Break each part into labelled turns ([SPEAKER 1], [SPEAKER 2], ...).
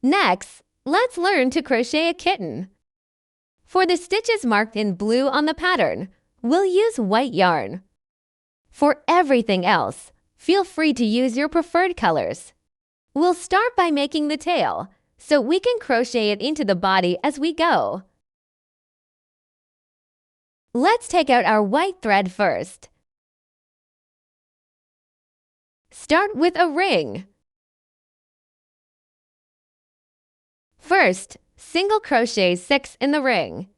[SPEAKER 1] Next, let's learn to crochet a kitten. For the stitches marked in blue on the pattern, we'll use white yarn. For everything else, feel free to use your preferred colors. We'll start by making the tail, so we can crochet it into the body as we go. Let's take out our white thread first. Start with a ring. First, single crochet 6 in the ring.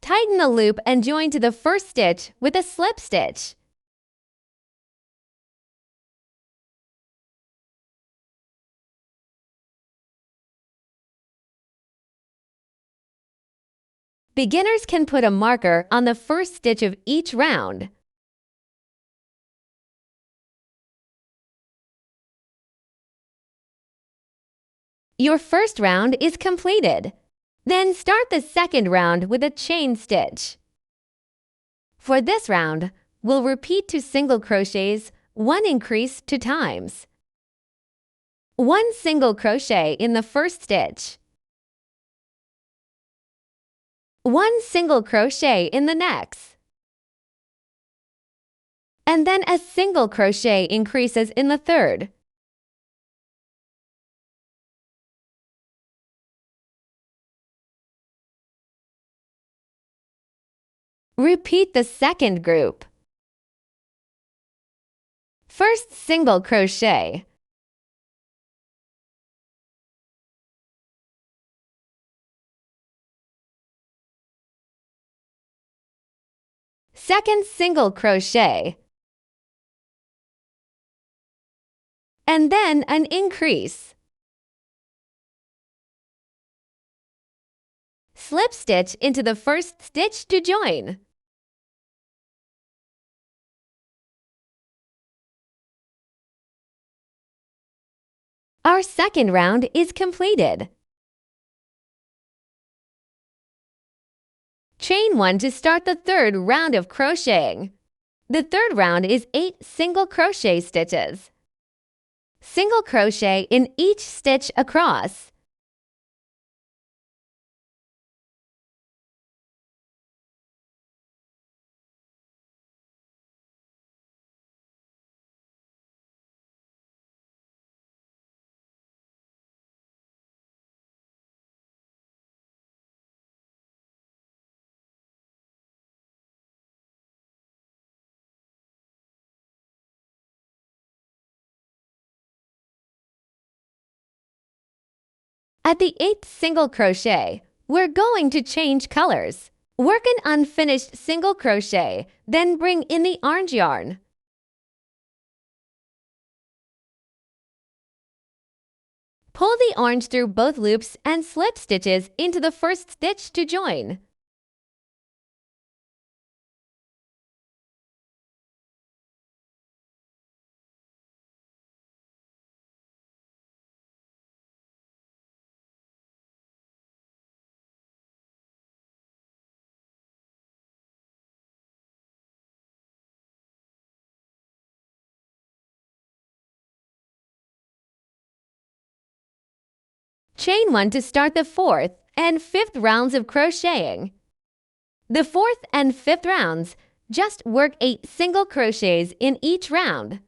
[SPEAKER 1] Tighten the loop and join to the first stitch with a slip stitch. Beginners can put a marker on the first stitch of each round. Your first round is completed. Then start the second round with a chain stitch. For this round, we'll repeat 2 single crochets, 1 increase 2 times. 1 single crochet in the first stitch. 1 single crochet in the next. And then a single crochet increases in the third. Repeat the second group. First single crochet. Second single crochet. And then an increase. Slip stitch into the first stitch to join. Our second round is completed. Chain 1 to start the third round of crocheting. The third round is 8 single crochet stitches. Single crochet in each stitch across. At the 8th single crochet, we're going to change colors. Work an unfinished single crochet, then bring in the orange yarn. Pull the orange through both loops and slip stitches into the first stitch to join. Chain 1 to start the 4th and 5th rounds of crocheting. The 4th and 5th rounds, just work 8 single crochets in each round.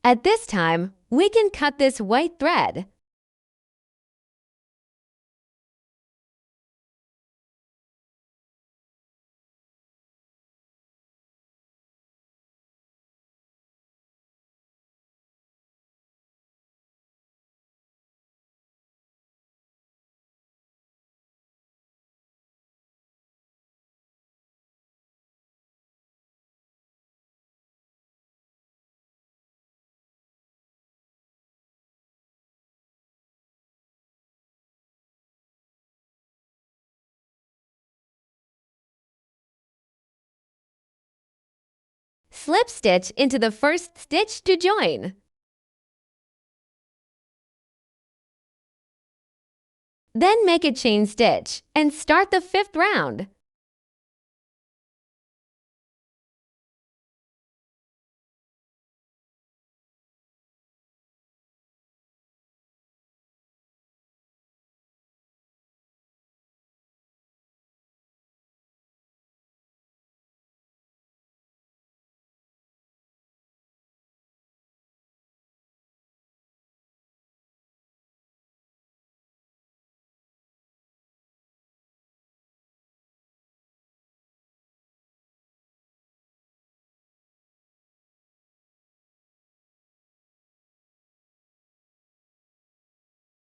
[SPEAKER 1] At this time, we can cut this white thread. Slip stitch into the first stitch to join. Then make a chain stitch and start the 5th round.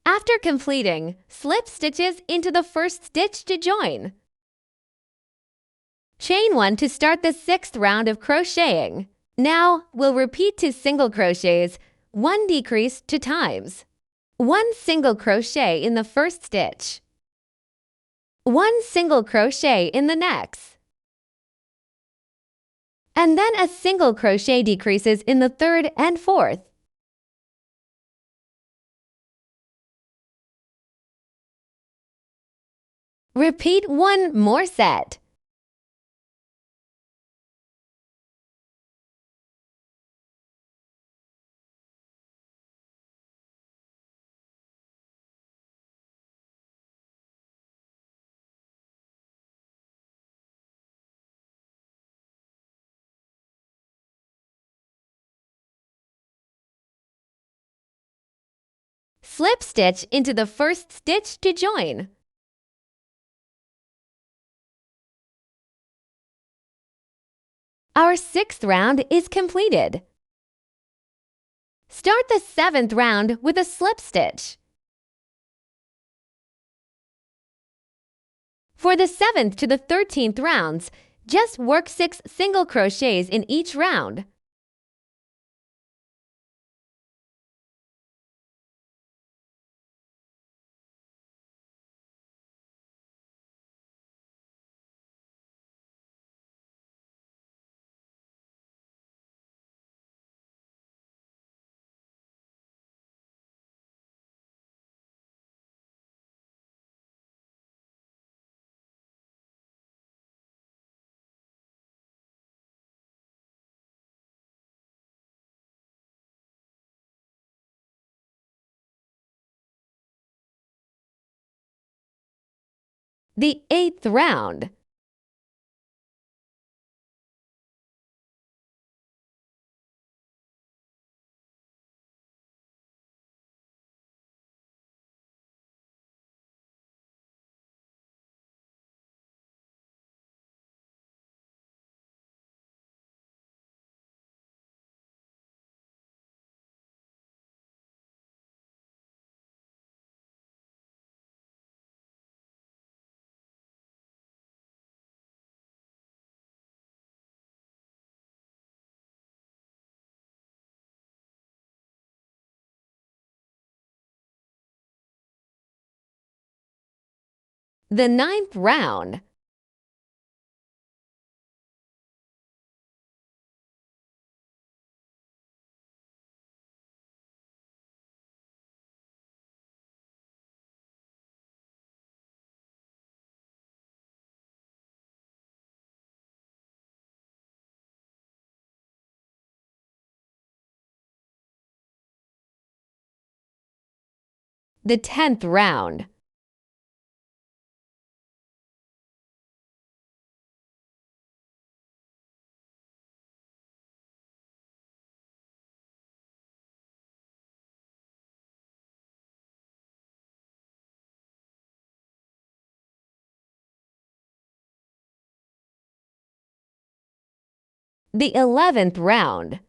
[SPEAKER 1] After completing, slip stitches into the first stitch to join. Chain 1 to start the 6th round of crocheting. Now, we'll repeat 2 single crochets, 1 decrease 2 times. 1 single crochet in the first stitch. 1 single crochet in the next. And then a single crochet decreases in the 3rd and 4th. Repeat 1 more set. Slip stitch into the first stitch to join. Our 6th round is completed. Start the 7th round with a slip stitch. For the 7th to the 13th rounds, just work 6 single crochets in each round. The 8th round. The 9th round. The 10th round. The 11th round.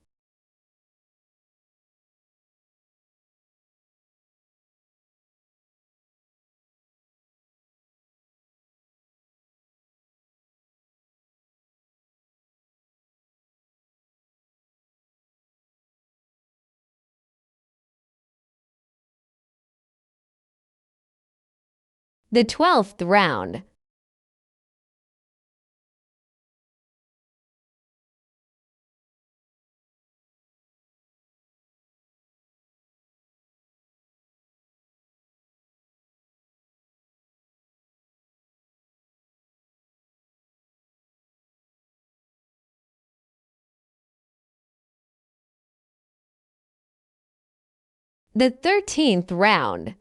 [SPEAKER 1] The 12th round. The 13th round.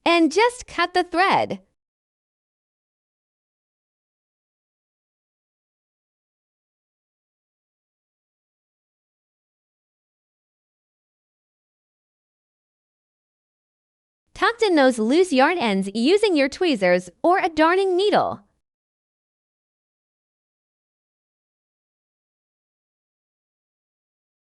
[SPEAKER 1] And just cut the thread. Tuck in those loose yarn ends using your tweezers or a darning needle.